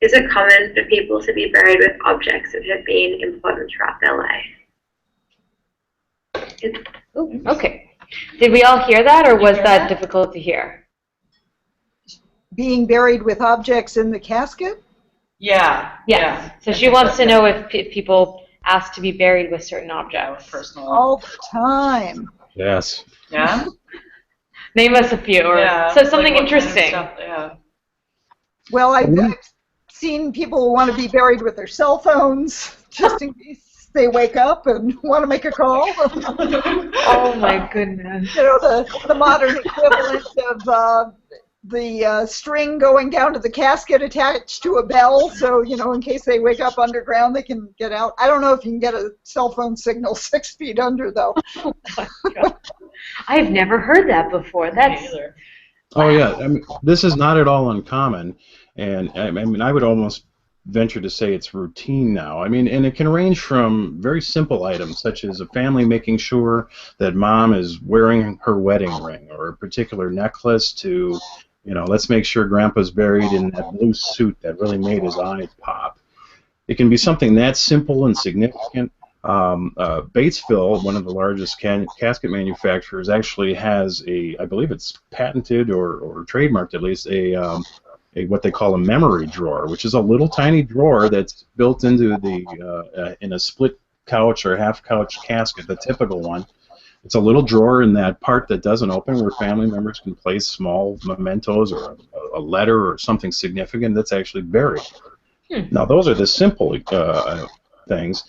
Is it common for people to be buried with objects that have been important throughout their life? Ooh, okay. Did we all hear that, or was that difficult to hear? Being buried with objects in the casket? Yeah. Yes. Yeah. So she wants to know if people ask to be buried with certain objects. Personal. All the time. Yes. Yeah? Name us a few, or so something like interesting. Kind of stuff, yeah. Well, I've seen people who want to be buried with their cell phones, just in case they wake up and want to make a call. Oh my goodness. You know, the modern equivalent of the string going down to the casket attached to a bell, so, you know, in case they wake up underground, they can get out. I don't know if you can get a cell phone signal 6 feet under, though. Oh my God. I've never heard that before. That's... Oh yeah, I mean, this is not at all uncommon, and I mean, I would almost venture to say it's routine now. I mean, and it can range from very simple items, such as a family making sure that mom is wearing her wedding ring or a particular necklace, to, you know, let's make sure grandpa's buried in that blue suit that really made his eyes pop. It can be something that simple and significant. Batesville, one of the largest casket manufacturers, actually has I believe it's patented or trademarked at least, a what they call a memory drawer, which is a little tiny drawer that's built into the in a split couch or half couch casket, the typical one. It's a little drawer in that part that doesn't open, where family members can place small mementos or a letter or something significant that's actually buried. Now, those are the simple things.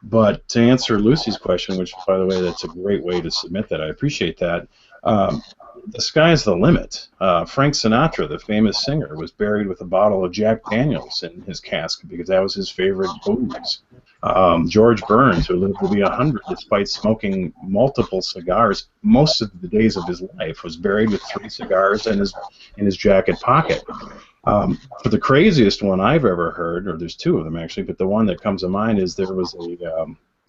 But to answer Lucy's question, which, by the way, that's a great way to submit that, I appreciate that, the sky's the limit. Frank Sinatra, the famous singer, was buried with a bottle of Jack Daniels in his casket because that was his favorite booze. George Burns, who lived to be 100 despite smoking multiple cigars most of the days of his life, was buried with 3 cigars in his jacket pocket. For the craziest one I've ever heard, or there's 2 of them actually, but the one that comes to mind is there was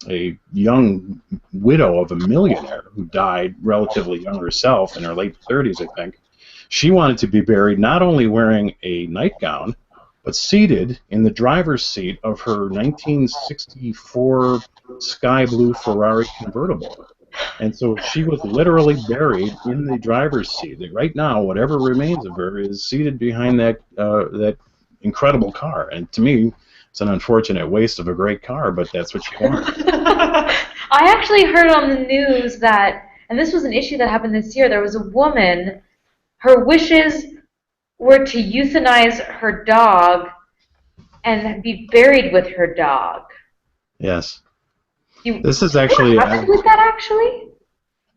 a young widow of a millionaire who died relatively young herself, in her late 30s, I think. She wanted to be buried not only wearing a nightgown, but seated in the driver's seat of her 1964 sky blue Ferrari convertible. And so she was literally buried in the driver's seat. Right now, whatever remains of her is seated behind that incredible car. And to me, it's an unfortunate waste of a great car, but that's what she wanted. I actually heard on the news that, and this was an issue that happened this year, there was a woman, her wishes were to euthanize her dog and be buried with her dog. Yes. This is actually... What happened with that, actually?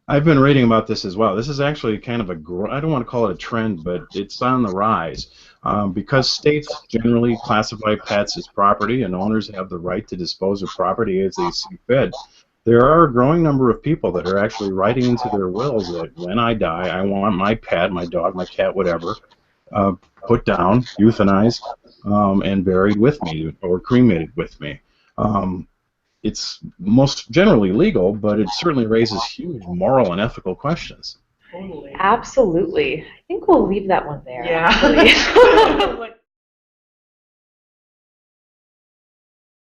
I've been reading about this as well. This is actually kind of I don't want to call it a trend, but it's on the rise. Because states generally classify pets as property and owners have the right to dispose of property as they see fit, there are a growing number of people that are actually writing into their wills that when I die, I want my pet, my dog, my cat, whatever, put down, euthanized, and buried with me or cremated with me. It's most generally legal, but it certainly raises huge moral and ethical questions. Totally. Absolutely. I think we'll leave that one there. Yeah.